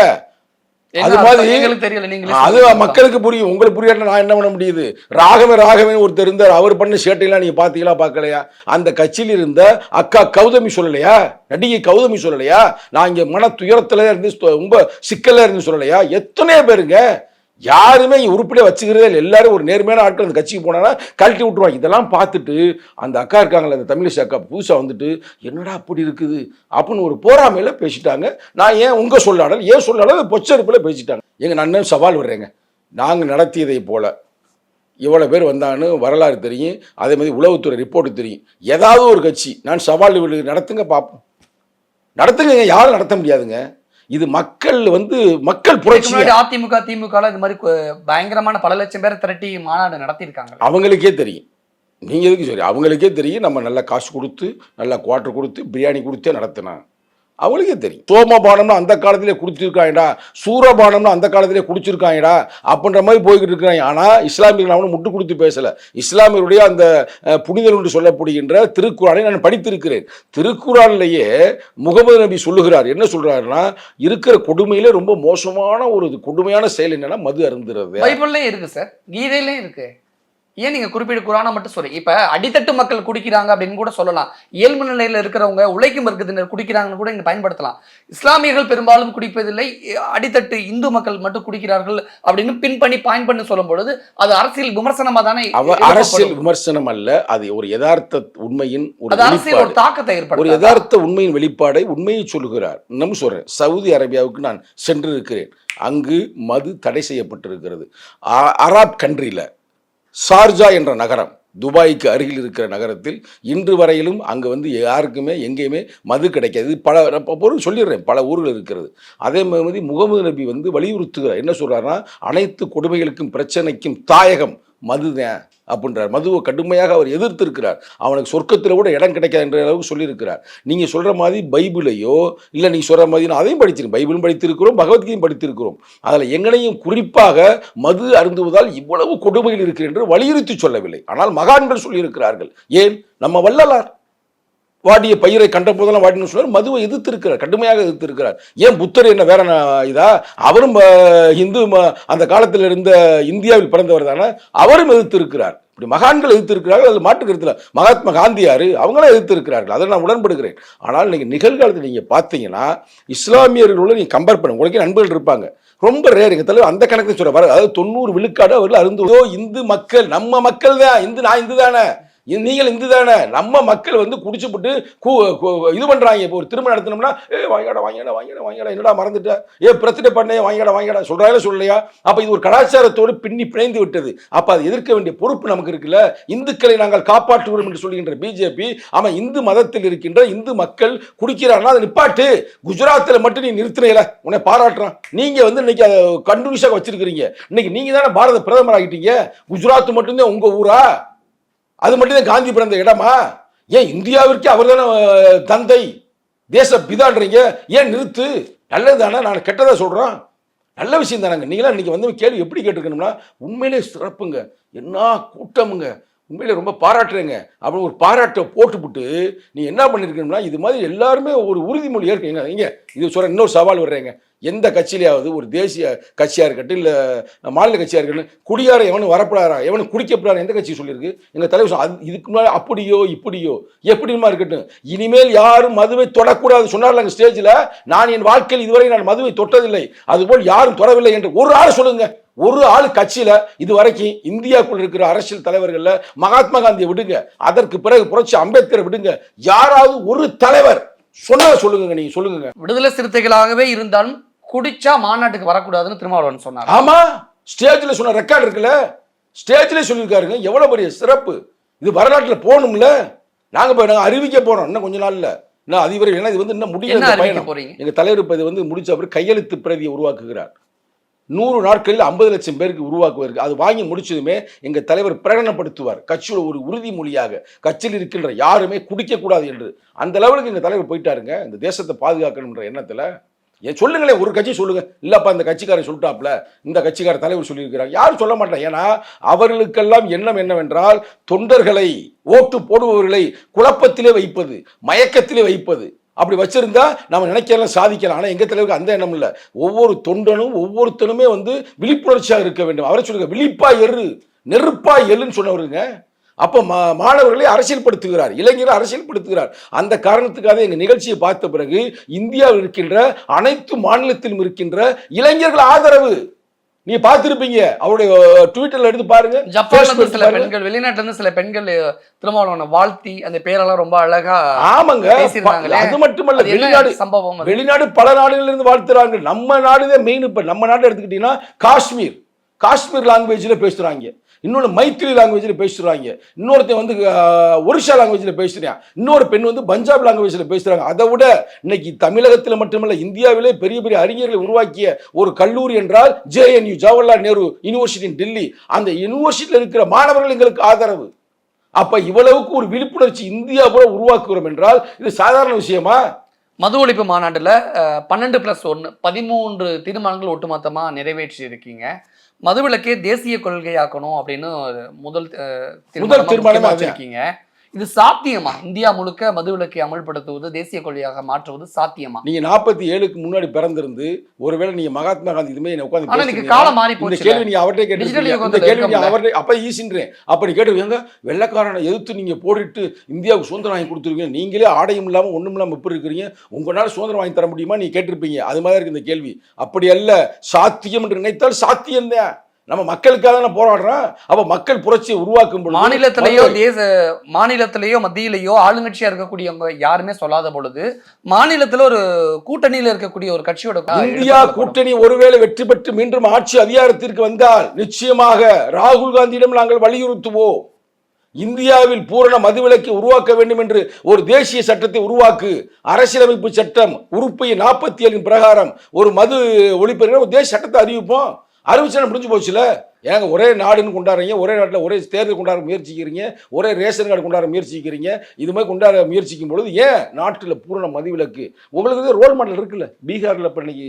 அது மாதிரி அது மக்களுக்கு புரியும், உங்களுக்கு புரியாத நான் என்ன பண்ண முடியுது? ராகவன் ஒருத்தர் இருந்தார், அவர் பண்ண சேட்டையெல்லாம் நீங்க பாத்தீங்களா பார்க்கலையா? அந்த கட்சியில் இருந்த அக்கா கௌதமி சொல்லலையா, நடிகை கௌதமி சொல்லலையா, நான் இங்க மன துயரத்துல இருந்து ரொம்ப சிக்கல்ல இருந்து சொல்லலையா? எத்தனையோ பேருங்க யாருமே உருப்படியா வச்சுக்கிறதே இல்லை. எல்லாரும் ஒரு நேர்மையான ஆட்கள் அந்த கட்சிக்கு போனா கழட்டி விட்டுருவாங்க. இதெல்லாம் பார்த்துட்டு அந்த அக்கா இருக்காங்களே, அந்த தமிழிசை அக்கா புதுசா வந்துட்டு என்னடா அப்படி இருக்குது அப்படின்னு ஒரு போராமையில பேசிட்டாங்க. நான் ஏன் உங்க சொல்லாடல் ஏன் சொல்லாடல் பொச்சரிப்புல பேசிட்டாங்க. எங்க நான் சவால் விடுறேங்க, நாங்க நடத்தியதை போல இவ்வளவு பேர் வந்தான்னு வரலாறு தெரியும், அதே மாதிரி உளவுத்துறை ரிப்போர்ட் தெரியும். ஏதாவது ஒரு கட்சி நான் சவால் நடத்துங்க பார்ப்போம், நடத்துங்க. யாரும் நடத்த முடியாதுங்க. இது மக்கள் வந்து மக்கள் புரட்சி. அதிமுக திமுக இது மாதிரி பயங்கரமான பல லட்சம் பேரை திரட்டி மாநாடு நடத்தியிருக்காங்க. அவங்களுக்கே தெரியும், நீங்க எதுக்கு சரி, அவங்களுக்கே தெரியும். நம்ம நல்ல காசு கொடுத்து நல்ல குவார்டர் கொடுத்து பிரியாணி கொடுத்தே நடத்தினா அவங்களுக்கே தெரியும். சோமபானம்னா அந்த காலத்திலே குடிச்சிருக்காங்கடா, சூரபானம்னா அந்த காலத்திலே குடிச்சிருக்காங்கடா அப்படின்ற மாதிரி போய்கிட்டு இருக்கிறாங்க. ஆனால் இஸ்லாமியர்கள் அவனை முட்டு கொடுத்து பேசலை. இஸ்லாமியருடைய அந்த புனிதர் என்று சொல்லப்படுகின்ற திருக்குறானை நான் படித்திருக்கிறேன். திருக்குறானிலேயே முகமது நபி சொல்லுகிறார், என்ன சொல்றாருன்னா, இருக்கிற கொடுமையிலே ரொம்ப மோசமான ஒரு கொடுமையான செயல் என்னன்னா மது அருந்துறது. பைபிள்லயும் இருக்கு சார், கீதையிலயும் இருக்கு. ஏன் நீங்க குறிப்பிட்ட குரானை மட்டும் சொல்றீங்க? இப்ப அடித்தட்டு மக்கள் குடிக்கிறாங்க அப்படின்னு கூட சொல்லலாம், இயல்பு நிலையில இருக்கிறவங்க உழைக்கும் வர்க்கத்தினர் குடிக்கிறாங்கன்னு கூட இங்க பயன்படுத்தலாம். இஸ்லாமியர்கள் பெரும்பாலும் குடிப்பதில்லை, அடித்தட்டு இந்து மக்கள் மட்டும் குடிக்கிறார்கள் அப்படின்னு பின் பண்ணி பாயிண்ட் பண்ணி சொல்லும் பொழுது அது அரசியல் விமர்சனமா தானே? அரசியல் விமர்சனம் அல்ல, அது ஒரு யதார்த்த உண்மையின் ஒரு தாக்கத்தை ஏற்படும். ஒரு யதார்த்த உண்மையின் வெளிப்பாடை உண்மையை சொல்லுகிறார். நம்ம சொல்றேன், சவுதி அரேபியாவுக்கு நான் சென்று இருக்கிறேன், அங்கு மது தடை செய்யப்பட்டிருக்கிறது. அரப் கண்ட்ரியில ஷார்ஜா என்ற நகரம், துபாய்க்கு அருகில் இருக்கிற நகரத்தில் இன்று வரையிலும் அங்கே வந்து யாருக்குமே எங்கேயுமே மது கிடைக்காது. பல பொருள் சொல்லிடுறேன், பல ஊர்கள் இருக்கிறது. அதே மாதிரி முகமது நபி வந்து வலியுறுத்துகிறார், என்ன சொல்றாருன்னா, அனைத்து கொடுமைகளுக்கும் பிரச்சனைக்கும் தாயகம் மதுதான் அப்படின்றார். மதுவை கடுமையாக அவர் எதிர்த்திருக்கிறார். அவனுக்கு சொர்க்கத்தில் கூட இடம் கிடைக்காது என்ற அளவுக்கு சொல்லியிருக்கிறார். நீங்கள் சொல்கிற மாதிரி பைபிளையோ இல்லை நீங்கள் சொல்கிற மாதிரி நான் அதையும் படிச்சிருக்கேன், பைபிளும் படித்திருக்கிறோம், பகவத்கீதையும் படித்திருக்கிறோம். அதில் எங்களையும் குறிப்பாக மது அருந்துவதால் இவ்வளவு கொடுமைகள் இருக்கிறது என்று வலியுறுத்தி சொல்லவில்லை. ஆனால் மகான்கள் சொல்லியிருக்கிறார்கள். ஏன் நம்ம வள்ளலார் வாடிய பயிரை கண்ட போதெல்லாம் வாடினு சொன்னார், மதுவை எதிர்த்திருக்கிறார், கடுமையாக எதிர்த்திருக்கிறார். ஏன் புத்தர் என்ன வேற இதா? அவரும் இந்து அந்த காலத்தில் இருந்த இந்தியாவில் பிறந்தவர் தானே, அவரும் எதிர்த்திருக்கிறார். இப்படி மகான்கள் எதிர்த்திருக்கிறார்கள், அதில் மாற்று கருத்தில் மகாத்மா காந்தியாரு அவங்களும் எதிர்த்திருக்கிறார்கள், அதை நான் உடன்படுகிறேன். ஆனால் நீங்கள் நிகழ்காலத்தில் நீங்கள் பார்த்தீங்கன்னா இஸ்லாமியர்களோட நீங்கள் கம்பேர் பண்ண, உங்களுக்கே நண்பர்கள் இருப்பாங்க, ரொம்ப ரேர். எங்கள் தலைவர் அந்த கணக்கு சொல்ற, அதாவது 90 விழுக்காடு அவர்கள் அருந்துவதோ இந்து மக்கள், நம்ம மக்கள் தான் இந்து, நான் இந்து தானே, நீங்கள் இந்து தானே. நம்ம மக்கள் வந்து குடிச்சுப்பட்டு இது பண்றாங்க. இப்போ ஒரு திருமணம் நடத்தினோம்னா வாங்கிடா என்னடா மறந்துட்ட, பிரச்சனை பண்ண வாங்கிடா சொல்றாங்க சொல்லலையா? அப்ப இது ஒரு கலாச்சாரத்தோடு பின்னி பிணைந்து விட்டது. அப்ப அதை எதிர்க்க வேண்டிய பொறுப்பு நமக்கு இருக்குல்ல. இந்துக்களை நாங்கள் காப்பாற்றுவோம் என்று சொல்லுகின்ற பிஜேபி, ஆமா இந்து மதத்தில் இருக்கின்ற இந்து மக்கள் குடிக்கிறாங்கன்னா அதை நிப்பாட்டு. குஜராத்தில் மட்டும் நீ நிறுத்தினீல, உன்னை பாராட்டுறான். நீங்க வந்து இன்னைக்கு அதை கண்டினியூஸாக வச்சிருக்கிறீங்க. இன்னைக்கு நீங்க தானே பாரத பிரதமர் ஆகிட்டீங்க. குஜராத் மட்டும்தான் உங்க ஊரா? அது மட்டும்தான் காந்தி பிறந்த இடமா? ஏன் இந்தியாவிற்கு அவர் தானே தந்தை, தேச பிதான்றீங்க, ஏன் நிறுத்து? நல்லது தானே, நான் கெட்டதா சொல்றேன், நல்ல விஷயம் தானேங்க. நீங்களா இன்னைக்கு வந்து கேள்வி எப்படி கேட்டிருக்கணும்னா, உண்மையிலே சிறப்புங்க, என்ன கூட்டமுங்க, உண்மையிலே ரொம்ப பாராட்டுறேங்க அப்படின்னு ஒரு பாராட்டை போட்டுவிட்டு நீ என்ன பண்ணிருக்கணும்னா, இது மாதிரி எல்லாருமே ஒரு உறுதிமொழி ஏற்கீங்க. இங்க இது சொல்ற இன்னொரு சவால் வர்றேங்க, எந்த கட்சியிலையாவது ஒரு தேசிய கட்சியாக இருக்கட்டும் இல்லை மாநில கட்சியாக இருக்கட்டும், குடியார எவனும் வரப்படாரா, எவனும் குடிக்கப்படாரா எந்த கட்சி சொல்லியிருக்கு? எங்கள் தலைவர் அது இதுக்கு முன்னாடி அப்படியோ இப்படியோ எப்படிமா இருக்கட்டும், இனிமேல் யாரும் மதுவை தொடக்கூடாது சொன்னார்ல எங்கள் ஸ்டேஜில். நான் என் வாழ்க்கையில் இதுவரை நான் மதுவை தொட்டதில்லை, அதுபோல் யாரும் தொடவில்லை என்று ஒரு ஆள் சொல்லுங்க. ஒரு ஆள் கட்சியில இது வரைக்கும் இந்தியாவுக்குள் இருக்கிற அரசியல் தலைவர்கள்ல மகாத்மா காந்தியை விடுங்க, அதற்கு பிறகு புரட்சி அம்பேத்கரை விடுங்க, யாராவது ஒரு தலைவர் சொன்னா சொல்லுங்க, நீங்க சொல்லுங்க. விடுதலை சிறுத்தைகளாகவே இருந்தாலும் குடிச்சா மாநாட்டுக்கு வரக்கூடாதுன்னு திருமாவளவன் சொன்னார். ஆமா, ஸ்டேஜ்ல சொன்ன ரெக்கார்டு இருக்குல்ல, ஸ்டேஜ்ல சொல்லியிருக்காருங்க. எவ்வளவு பெரிய சிறப்பு இது, வரலாற்றுல போகணும்ல. நாங்கள் அறிவிக்க போகிறோம் இன்னும் கொஞ்ச நாள்ல. இன்னும் அதிபர் ஏன்னா இது வந்து இன்னும் என்ன முடியல அறிவிக்க பயணம். போறீங்க? எங்கள் தலைவர் இப்போ இது வந்து முடிச்ச அப்புறம் கையெழுத்து பிரதியை உருவாக்குகிறார். 100 நாட்களில் 50 லட்சம் பேருக்கு உருவாக்குவதற்கு அது வாங்கி முடிச்சதுமே எங்கள் தலைவர் பிரகடனப்படுத்துவார் கட்சியோட ஒரு உறுதிமொழியாக கட்சியில் இருக்கின்ற யாருமே குடிக்கக்கூடாது என்று. அந்த லெவலுக்கு எங்கள் தலைவர் போயிட்டாருங்க. இந்த தேசத்தை பாதுகாக்கணுன்ற எண்ணத்தில். ஏன் சொல்லுங்களேன், ஒரு கட்சி சொல்லுங்க. இல்லப்பா இந்த கட்சிக்காரன் சொல்லிட்டாப்ல, இந்த கட்சிக்கார தலைவர் சொல்லியிருக்கிறார், யாரும் சொல்ல மாட்டேன். ஏன்னா அவர்களுக்கெல்லாம் எண்ணம் என்னவென்றால் தொண்டர்களை ஓட்டு போடுபவர்களை குழப்பத்திலே வைப்பது, மயக்கத்திலே வைப்பது. அப்படி வச்சிருந்தா நம்ம நினைக்கலாம் சாதிக்கலாம். ஆனால் எங்கள் தலைவருக்கு அந்த எண்ணம் இல்லை. ஒவ்வொரு தொண்டனும் ஒவ்வொருத்தனுமே வந்து விழிப்புணர்ச்சியாக இருக்க வேண்டும். அவரை சொல்லுங்க விழிப்பா எரு நெருப்பா எருன்னு சொன்னவருங்க. அப்போ மாணவர்களை அரசியல்படுத்துகிறார், இளைஞரை அரசியல்படுத்துகிறார். அந்த காரணத்துக்காக எங்கள் நிகழ்ச்சியை பார்த்த பிறகு இந்தியாவில் இருக்கின்ற அனைத்து மாநிலத்திலும் இருக்கின்ற இளைஞர்கள் ஆதரவு நீ பார்த்திருப்பீங்க. அவருடைய ட்விட்டர்ல எடுத்து பாருங்க. ஜப்பான்ல இருந்து சில பெண்கள், வெளிநாட்டுல இருந்து சில பெண்கள் திருமாவளவனை வாழ்த்தி அந்த பேரெல்லாம் ரொம்ப அழகா ஆமாங்க. அது மட்டுமல்ல, வெளிநாடு பல நாடுகளில் இருந்து வாழ்த்துறாங்க. நம்ம நாடுதான் மெயின். இப்ப நம்ம நாடு எடுத்துக்கிட்டீங்கன்னா காஷ்மீர் லாங்குவேஜ்ல பேசுறாங்க, இன்னொன்று மைத்திரி லாங்குவேஜில் பேசுகிறாங்க, இன்னொருத்தன் வந்து ஒரிஷா லாங்குவேஜில் பேசுகிறான், இன்னொரு பெண் வந்து பஞ்சாப் லாங்குவேஜில் பேசுகிறாங்க. அதை விட இன்னைக்கு தமிழகத்தில் மட்டுமல்ல இந்தியாவிலே பெரிய பெரிய அறிஞர்களை உருவாக்கிய ஒரு கல்லூரி என்றால் JNU, Jawaharlal Nehru university in Delhi. அந்த யூனிவர்சிட்டியில் இருக்கிற மாணவர்கள் எங்களுக்கு ஆதரவு. அப்ப இவ்வளவுக்கு ஒரு விழிப்புணர்ச்சி இந்தியா போல உருவாக்குகிறோம் என்றால் இது சாதாரண விஷயமா? மது ஒழிப்பு மாநாட்டில் 12+1 13 தீர்மானங்கள் ஒட்டுமொத்தமா நிறைவேற்றி இருக்கீங்க. மதுவிலக்கே தேசிய கொள்கையாக்கணும் அப்படின்னு முதல் தீர்மானம் வச்சிருக்கீங்க. இது சாத்தியமா? இந்தியா முழுக்க மதுவிலக்கை அமல்படுத்துவது, தேசிய கொள்கையாக மாற்றுவது சாத்தியமா? நீங்க 47க்கு முன்னாடி பிறந்திருந்து ஒருவேளை நீங்க மகாத்மா காந்தி இதுமே உட்காந்து காலம் மாறி போச்சு. கேள்வி நீங்க அவர்கிட்ட கேட்டு அவர்கிட்ட அப்ப ஈசின்றேன் அப்படி கேட்டு வெள்ளக்காரனை எதிர்த்து நீங்க போட்டுட்டு இந்தியாவுக்கு சுதந்திரம் வாங்கி கொடுத்துருக்கீங்க, நீங்களே ஆடையும் இல்லாம ஒண்ணும் இல்லாம எப்படி இருக்கிறீங்க, உங்களால சுதந்திரம் வாங்கி தர முடியுமா நீ கேட்டிருப்பீங்க. அது மாதிரி இருக்கு இந்த கேள்வி. அப்படி அல்ல, சாத்தியம் என்று நினைத்தால் சாத்தியம் தான். நம்ம மக்களுக்காக போராடுறோம். அப்ப மக்கள் புரட்சியை உருவாக்கும் பொழுது மாநிலத்திலேயோ மத்தியிலேயோ ஆளுங்கட்சியா இருக்கக்கூடியவங்க யாருமே சொல்லாத பொழுது மாநிலத்துல ஒரு கூட்டணியில இருக்கக்கூடிய ஒரு கட்சியோட இந்தியா கூட்டணி ஒருவேளை வெற்றி பெற்று மீண்டும் ஆட்சி அதிகாரத்திற்கு வந்தால் நிச்சயமாக ராகுல் காந்தியிடம் நாங்கள் வலியுறுத்துவோம். இந்தியாவில் பூரண மதுவிலக்கை உருவாக்க வேண்டும் என்று ஒரு தேசிய சட்டத்தை உருவாக்கு. அரசியலமைப்பு சட்டம் உறுப்பு 47 பிரகாரம் ஒரு மது ஒழிப்பு ஒரு தேசிய சட்டத்தை அறிவிப்போம். அறிவிச்சா முடிஞ்சு போச்சுல. ஏங்க ஒரே நாடுன்னு கொண்டாடுறீங்க, ஒரே நாட்டில் ஒரே தேர்தல் கொண்டாட முயற்சிக்கிறீங்க, ஒரே ரேஷன் கார்டு கொண்டாட முயற்சிக்கிறீங்க, இது மாதிரி கொண்டாட முயற்சிக்கும் பொழுது ஏன் நாட்டில் பூரண மதுவிலக்கு? உங்களுக்கு ரோல் மாடல் இருக்குல்ல. பீகாரில் இப்போ இன்னைக்கு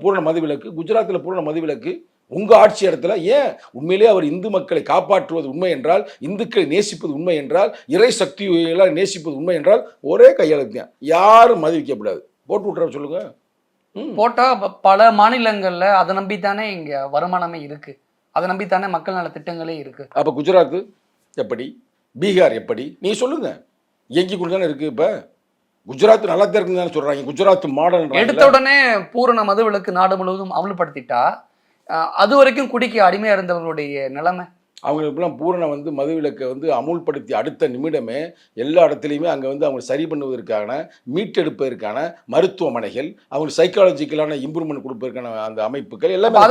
பூரண மதுவிலக்கு, குஜராத்தில் பூரண மதுவிலக்கு, உங்கள் ஆட்சி இடத்துல ஏன்? உண்மையிலே அவர் இந்து மக்களை காப்பாற்றுவது உண்மை என்றால், இந்துக்களை நேசிப்பது உண்மை என்றால், இறை சக்தியெல்லாம் நேசிப்பது உண்மை என்றால் ஒரே கையெழுத்து தான். யாரும் மது விற்கக்கூடாது. போட்டு விட்ற சொல்லுங்க. போட்டா பல மாநிலங்கள்ல அதை நம்பித்தானே இங்க வருமானமே இருக்கு, அதை நம்பித்தானே மக்கள் நல திட்டங்களே இருக்கு. அப்ப குஜராத் எப்படி, பீகார் எப்படி, நீ சொல்லுங்க. எங்கி கொண்டு தானே இருக்கு. இப்ப குஜராத் நல்லா தான் இருக்குன்னு தானே சொல்றாங்க. குஜராத் மாடல் எடுத்த உடனே பூரண மதுவிலக்கு நாடு முழுவதும் அமல்படுத்திட்டா அது வரைக்கும் குடிக்க அடிமையா இருந்தவங்களுடைய நிலைமை, அவங்களுக்குலாம் பூரண மதுவிலக்கை அமுல்படுத்தி அடுத்த நிமிடமே எல்லா இடத்துலையுமே அங்கே அவங்க சரி பண்ணுவதற்கான, மீட்டெடுப்பதற்கான மருத்துவமனைகள், அவங்களுக்கு சைக்காலஜிக்கலான இம்ப்ரூவ்மெண்ட் கொடுப்பதற்கான அந்த அமைப்புகள் எல்லாமே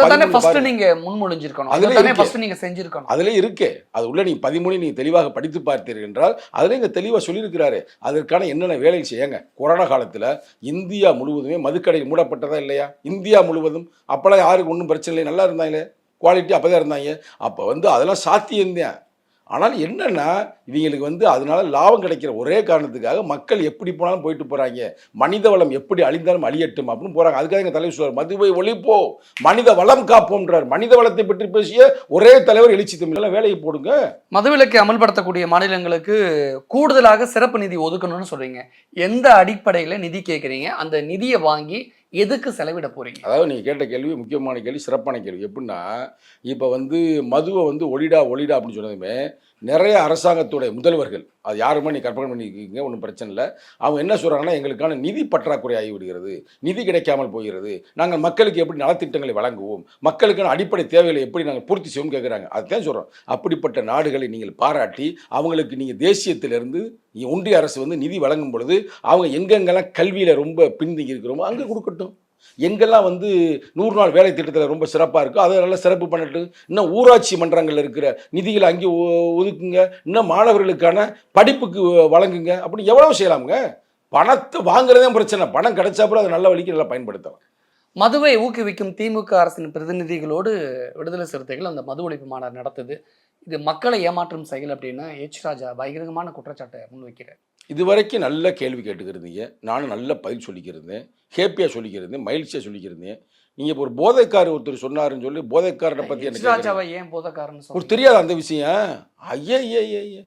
அதிலே இருக்கே. அது உள்ள நீங்க 13 நீங்க தெளிவாக படித்து பார்த்தீர்கள் என்றால் அதிலே இங்கே தெளிவாக சொல்லியிருக்கிறாரு அதற்கான என்னென்ன வேலைகள் செய்யுங்க. கொரோனா காலத்தில் இந்தியா முழுவதுமே மதுக்கடை மூடப்பட்டதா இல்லையா? இந்தியா முழுவதும் அப்போலாம் யாருக்கு ஒன்றும் பிரச்சனை இல்லை, நல்லா இருந்தாங்களே, குவாலிட்டி அப்போ தான் இருந்தாங்க. அப்போ அதெல்லாம் சாத்தியம்தான். ஆனால் என்னன்னா இவங்களுக்கு அதனால லாபம் கிடைக்கிற ஒரே காரணத்துக்காக மக்கள் எப்படி போனாலும் போயிட்டு போகிறாங்க. மனித வளம் எப்படி அழிந்தாலும் அழியட்டும் அப்படின்னு போகிறாங்க. அதுக்காக எங்கள் தலைவர் சொல்வார் மதுவை ஒழிப்போ மனித வளம் காப்போம்ன்றார். மனித வளத்தை பற்றி பேசிய ஒரே தலைவர் எழுச்சி தமிழ் வேலையை போடுங்க. மதுவிலக்கை அமல்படுத்தக்கூடிய மாநிலங்களுக்கு கூடுதலாக சிறப்பு நிதி ஒதுக்கணும்னு சொல்றீங்க. எந்த அடிப்படையில் நிதி கேட்குறீங்க? அந்த நிதியை வாங்கி எதுக்கு செலவிட போறீங்க? அதாவது நீங்கள் கேட்ட கேள்வி முக்கியமான கேள்வி, சிறப்பான கேள்வி. எப்படின்னா இப்போ மதுவை ஒளிடா அப்படின்னு சொன்னதுமே நிறைய அரசாங்கத்துடைய முதல்வர்கள், அது யாருமே நீ கற்பனை பண்ணிக்கிங்க, ஒன்றும் பிரச்சனை இல்லை. அவங்க என்ன சொல்கிறாங்கன்னா எங்களுக்கான நிதி பற்றாக்குறை ஆகிவிடுகிறது, நிதி கிடைக்காமல் போகிறது, நாங்கள் மக்களுக்கு எப்படி நலத்திட்டங்களை வழங்குவோம், மக்களுக்கான அடிப்படை தேவைகளை எப்படி நாங்கள் பூர்த்தி செய்வோம் கேட்குறாங்க. அதுதான் சொல்கிறோம். அப்படிப்பட்ட நாடுகளை நீங்கள் பாராட்டி அவங்களுக்கு நீங்கள் தேசியத்திலிருந்து ஒன்றிய அரசு நிதி வழங்கும் பொழுது அவங்க எங்கெங்கெல்லாம் கல்வியில் ரொம்ப பின்தங்கி இருக்கிறோமோ அங்கே கொடுக்கட்டும். எங்கெல்லாம் வந்து 100 நாள் வேலை திட்டத்தில் ரொம்ப சிறப்பாக இருக்கோ அதை நல்லா சிறப்பு பண்ணிட்டு இன்னும் ஊராட்சி மன்றங்களில் இருக்கிற நிதிகளை அங்கே ஒதுக்குங்க, இன்னும் மாணவர்களுக்கான படிப்புக்கு வழங்குங்க, அப்படின்னு எவ்வளோ செய்யலாமுங்க. பணத்தை வாங்குறதே பிரச்சனை, பணம் கிடைச்சாப்புல அதை நல்ல வழிக்கு நல்லா பயன்படுத்தலாம். மதுவை ஊக்குவிக்கும் திமுக அரசின் பிரதிநிதிகளோடு விடுதலை சிறுத்தைகள் அந்த மது ஒழிப்பு மாநாடு நடத்துது. இது மக்களை ஏமாற்றும் செயல் அப்படின்னு எச் ராஜா பகிரங்கமான குற்றச்சாட்டை முன்வைக்கிறார். இதுவரைக்கும் நல்ல கேள்வி கேட்டுக்கிறீங்க, நானும் நல்ல பதில் சொல்லிக்கிறேன், ஹேப்பியாக சொல்லிக்கிறேன், மகிழ்ச்சியாக சொல்லிக்கிறேன். நீங்கள் இப்போ ஒரு போதைக்காரர் ஒருத்தர் சொன்னாருன்னு சொல்லி போதைக்காரரை பற்றி எச் ராஜாவை ஏன் போதைக்காரன்னு ஒரு தெரியாது அந்த விஷயம். ஐய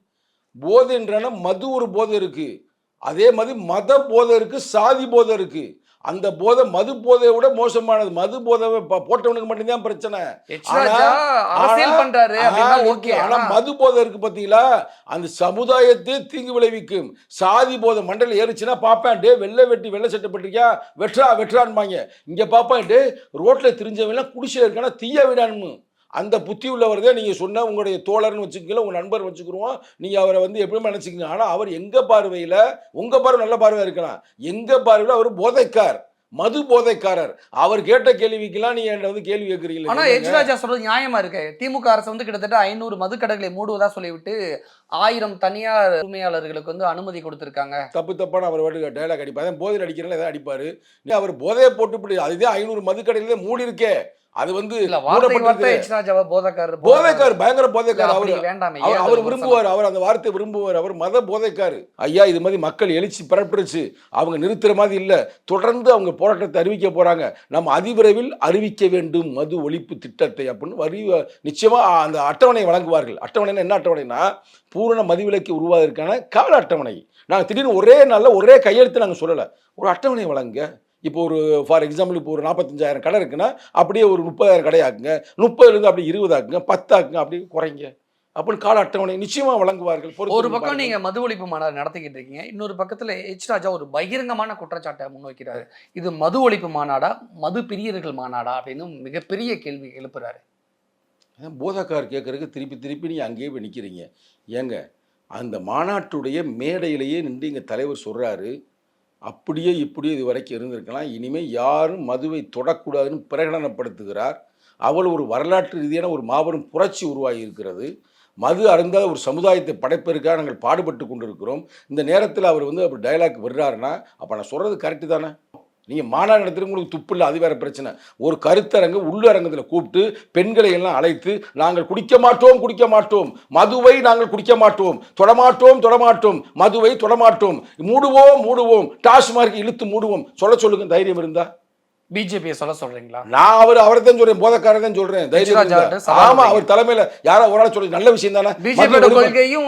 போதைன்றான மது ஒரு போதை இருக்குது, அதே மாதிரி மத போதை இருக்குது, சாதி போதை இருக்குது. அந்த போதை மது போதையை விட மோசமானது. மது போதை போட்டவனுக்கு மட்டும்தான் பிரச்சனை. ஆனா மது போதை இருக்கு பாத்தீங்களா, அந்த சமுதாயத்தை தீங்கு விளைவிக்கும். சாதி போதை மண்டல ஏறிச்சுன்னா பாப்பேன், டே வெள்ளை வெட்டி வெள்ளை சட்டை பட்டிருக்கியா வெட்டுறான்பாங்க. இங்க பாப்பேன், டே ரோட்ல திரிஞ்சவெல்லாம் குடிசையில் இருக்கானா தீய விடான்னு. அந்த புத்தி உள்ளவர்தான் நீங்கள் சொன்ன உங்களுடைய தோழர்னு வச்சுக்கல, உங்கள் நண்பர் வச்சுக்கிடுவோம், நீங்கள் அவரை வந்து எப்படியுமே நினச்சிக்கங்க. ஆனால் அவர் எங்கள் பார்வையில், உங்கள் பார்வை நல்ல பார்வையாக இருக்கலாம், எங்கள் பார்வையில் அவர் போதைக்கார், மது போதைக்காரர். அவர் கேட்ட கேள்விக்கெல்லாம் நீங்க என்ன வந்து கேள்வி கேட்குறீங்களா? ஆனா எச் ராஜா சொல்றது நியாயமா இருக்கு. திமுக அரசு வந்து கிட்டத்தட்ட 500 மதுக்கடைகளை மூடுவதா சொல்லிவிட்டு 1000 தனியார் உரிமையாளர்களுக்கு வந்து அனுமதி கொடுத்திருக்காங்க. தப்பான அவர் வாட்டு டைலாக் அடிப்பாரு, போதையில் அடிக்கிறல ஏதாவது அடிப்பாரு. அவர் போதையை போட்டு அதுதான் 500 மதுக்கடையிலே மூடி இருக்கே. அது வந்து போதைக்கார் பயங்கர போதைக்கார். அவர் விரும்புவார், அவர் அந்த வார்த்தை விரும்புவார், அவர் மத போதைக்காரு. ஐயா இது மாதிரி மக்கள் எழுச்சி பரப்பிடுச்சு, அவங்க நிறுத்துற மாதிரி இல்ல, தொடர்ந்து அவங்க போராட்டத்தை அறிவிக்க போறாங்க. நம்ம அதிவிரைவில் அறிவிக்க வேண்டும் மது ஒழிப்பு திட்டத்தை அப்படின்னு நிச்சயமா அந்த அட்டவணை வழங்குவார்கள். அட்டவணைனா என்ன அட்டவணைனா, பூரண மதுவிலக்கு உருவாவதற்கான கால அட்டவணை. நாங்கள் திடீர்னு ஒரே நாளில் ஒரே கையெழுத்து நாங்கள் சொல்லலை, ஒரு அட்டவணை வழங்க. இப்போ ஒரு ஃபார் எக்ஸாம்பிள் இப்போ ஒரு 45,000 கடை இருக்குன்னா அப்படியே ஒரு 30,000 கடை ஆக்குங்க, 30 அப்படி 20 ஆக்குங்க, 10 ஆக்குங்க, அப்படி குறைங்க அப்படின்னு கால அட்டவணை நிச்சயமா வழங்குவார்கள். ஒரு பக்கம் நீங்க மது ஒழிப்பு மாநாடு நடத்திக்கிட்டு இருக்கீங்க, இன்னொரு பக்கத்துல எச் ராஜா ஒரு பகிரங்கமான குற்றச்சாட்டை முன்வைக்கிறாரு. இது மது ஒழிப்பு மாநாடா மது பிரியர்கள் மாநாடா அப்படின்னு மிகப்பெரிய கேள்வி எழுப்புறாரு. போதக்கார் கேட்கறதுக்கு திருப்பி நீங்க அங்கேயே போய் நிற்கிறீங்க. ஏங்க அந்த மாநாட்டுடைய மேடையிலேயே நின்று இங்கே தலைவர் சொல்றாரு, அப்படியே இப்படியே இது வரைக்கும் இருந்திருக்கலாம், இனிமேல் யாரும் மதுவை தொடக்கூடாதுன்னு பிரகடனப்படுத்துகிறார். அவள் ஒரு வரலாற்று ரீதியான ஒரு மாபெரும் புரட்சி உருவாகி இருக்கிறது. மது அருந்தாத ஒரு சமுதாயத்தை படைப்பதற்காக நாங்கள் பாடுபட்டு கொண்டிருக்கிறோம். இந்த நேரத்தில் அவர் வந்து அப்படி டைலாக் விடுறாருன்னா அப்போ நான் சொல்கிறது கரெக்டு தானே? நீங்கள் மாநாடு நடத்துறது உங்களுக்கு துப்பு இல்லை, அது வேறு பிரச்சனை. ஒரு கருத்தரங்கு உள்ளரங்கத்தில் கூப்பிட்டு பெண்களை எல்லாம் அழைத்து நாங்கள் குடிக்க மாட்டோம், மதுவை நாங்கள் குடிக்க மாட்டோம், தொடமாட்டோம், மதுவை தொடமாட்டோம், மூடுவோம், டாஸ்மார்க் இழுத்து மூடுவோம் சொல்லுங்க. தைரியம் இருந்தா பிஜேபியை சொல்றீங்களா? நான் அவரை தான் சொல்றேன், போதக்காரரை தான் சொல்றேன். தைரியம் ஆமா, அவர் தலைமையில யாரோ ஒரு ஆள் சொல்லி நல்ல விஷயம் தானே. பிஜேபியோட கொள்கையும்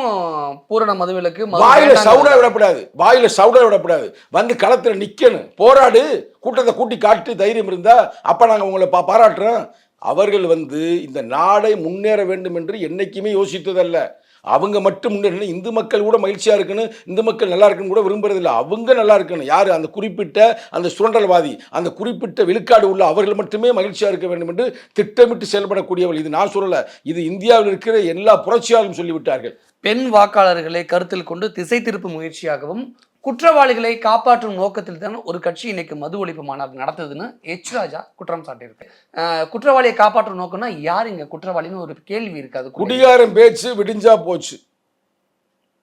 பூரண மதுவிலக்கு. வாயில சவுடா விடக்கூடாது, வந்து களத்துல நிக்கணும், போராடு, கூட்டத்தை கூட்டி காட்டு தைரியம் இருந்தா அப்ப நாங்க உங்களை பாராட்டுறோம். அவர்கள் வந்து இந்த நாடை முன்னேற வேண்டும் என்று என்னைக்குமே யோசித்ததல்ல. அவங்க மட்டும் முன்னேறணும், இந்து மக்கள் கூட மகிழ்ச்சியாக இருக்கணும், இந்து மக்கள் நல்லா இருக்கணும் கூட விரும்புறதில்லை, அவங்க நல்லா இருக்கணும். யார்? அந்த குறிப்பிட்ட அந்த சுரண்டல்வாதி, அந்த குறிப்பிட்ட விழுக்காடு உள்ள அவர்கள் மட்டுமே மகிழ்ச்சியாக இருக்க வேண்டும் என்று திட்டமிட்டு செயல்படக்கூடியவர்கள். இது நான் சொல்லலை, இது இந்தியாவில் இருக்கிற எல்லா புரட்சியாளரும் சொல்லிவிட்டார்கள். பெண் வாக்காளர்களை கருத்தில் கொண்டு திசை திருப்பு முயற்சியாகவும் குற்றவாளிகளை காப்பாற்றும் நோக்கத்தில் தான் ஒரு கட்சி இன்னைக்கு மது ஒழிப்பு மாநாடு நடத்துதுன்னு எச் ராஜா குற்றம் சாட்டியிருக்கு. குற்றவாளியை காப்பாற்றும் நோக்கம்னா யார் இங்க குற்றவாளின்னு ஒரு கேள்வி இருக்காது. குடிகாரம் பேச்சு விடிஞ்சா போச்சு.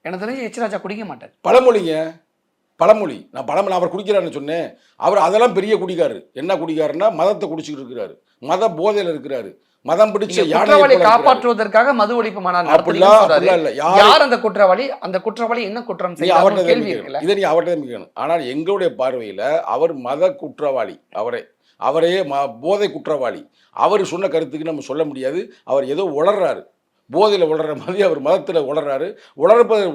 எனக்கு தெரிஞ்சு எச் ராஜா குடிக்க மாட்டார். பழமொழி நான் அவர் குடிக்கிறாருன்னு சொன்னேன். அவர் அதெல்லாம் பெரிய குடிக்காரு. என்ன குடிக்காருன்னா மதத்தை குடிச்சுக்கிட்டு இருக்கிறாரு, மத போதையில் இருக்கிறாரு, மதம் பிடிச்ச குற்றவாளி காப்பாற்றுவதற்காக மது ஒழிப்பு மாநாடு. யார் அந்த குற்றவாளி? அந்த குற்றவாளி என்ன குற்றம் செய்ய கேள்வி இருக்குல்ல, இதை நீ அவர்கிட்ட கேட்கணும். ஆனால் எங்களுடைய பார்வையில அவர் மத குற்றவாளி, அவரே போதை குற்றவாளி. அவர் சொன்ன கருத்துக்கு நம்ம சொல்ல முடியாது. அவர் ஏதோ உளர்றாரு, போதையில் உளர்ற மாதிரி அவர் மதத்தில் உளர்றாரு.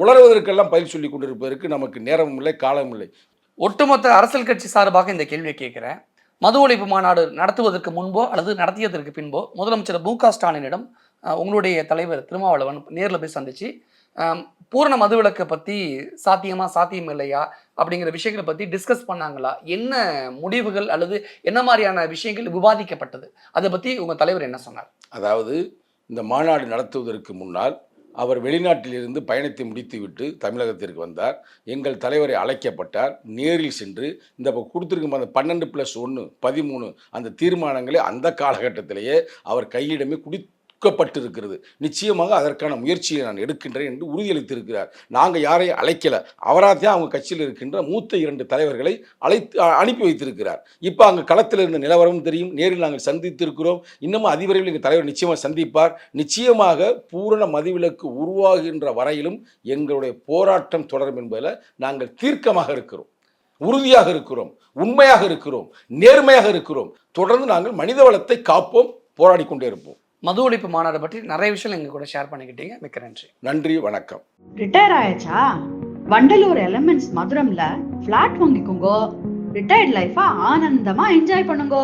உளர்வதற்கெல்லாம் பயிர் சொல்லி கொண்டிருப்பதற்கு நமக்கு நேரமும் இல்லை, காலமும் இல்லை. ஒட்டுமொத்த அரசியல் கட்சி சார்பாக இந்த கேள்வியை கேட்கிறேன். மது ஒழிப்பு மாநாடு நடத்துவதற்கு முன்போ அல்லது நடத்தியதற்கு பின்போ முதலமைச்சர் மு.க. ஸ்டாலினிடம் உங்களுடைய தலைவர் திருமாவளவன் நேரில் போய் சந்திச்சு பூரண மதுவிலக்கை பற்றி சாத்தியம் இல்லையா அப்படிங்கிற விஷயங்களை பற்றி டிஸ்கஸ் பண்ணாங்களா? என்ன முடிவுகள் அல்லது என்ன மாதிரியான விஷயங்கள் விவாதிக்கப்பட்டது? அதை பற்றி உங்கள் தலைவர் என்ன சொன்னார்? அதாவது இந்த மாநாடு நடத்துவதற்கு முன்னால் அவர் வெளிநாட்டிலிருந்து பயணத்தை முடித்துவிட்டு தமிழகத்திற்கு வந்தார். எங்கள் தலைவரை அழைக்கப்பட்டார். நேரில் சென்று இந்த கொடுத்துருக்கும் அந்த 12+1 13 அந்த தீர்மானங்களை அந்த காலகட்டத்திலேயே அவர் கையிடமே கொடுக்கப்பட்டிருக்கிறது. நிச்சயமாக அதற்கான முயற்சியை நான் எடுக்கின்றேன் என்று உறுதியளித்திருக்கிறார். நாங்கள் யாரையும் அழைக்கல, அவராத்தான் அவங்க கட்சியில் இருக்கின்ற மூத்த 2 தலைவர்களை அனுப்பி வைத்திருக்கிறார். இப்போ அங்கே களத்தில் இருந்த நிலவரமும் தெரியும், நேரில் நாங்கள் சந்தித்திருக்கிறோம். இன்னமும் அதிவிரைவில் எங்கள் தலைவர் நிச்சயமாக சந்திப்பார். நிச்சயமாக பூரண மதுவிலக்கு உருவாகின்ற வரையிலும் எங்களுடைய போராட்டம் தொடரும் என்பதில் நாங்கள் தீர்க்கமாக இருக்கிறோம், உறுதியாக இருக்கிறோம், உண்மையாக இருக்கிறோம், நேர்மையாக இருக்கிறோம். தொடர்ந்து நாங்கள் மனித வளத்தை காப்போம், போராடி கொண்டே இருப்போம். மது ஒழிப்பு மாநாடு பற்றி நிறைய விஷயம் எங்க கூட ஷேர் பண்ணிக்கிட்டீங்க. மிக்க நன்றி. நன்றி, வணக்கம். ரிட்டையர் ஆயாச்சா? வண்டலூர் எலமெண்ட்ஸ் மதுரம்ல பிளாட் வாங்கிக்கோங்க. ரிட்டையர்ட் லைஃபா ஆனந்தமா என்ஜாய் பண்ணுங்க.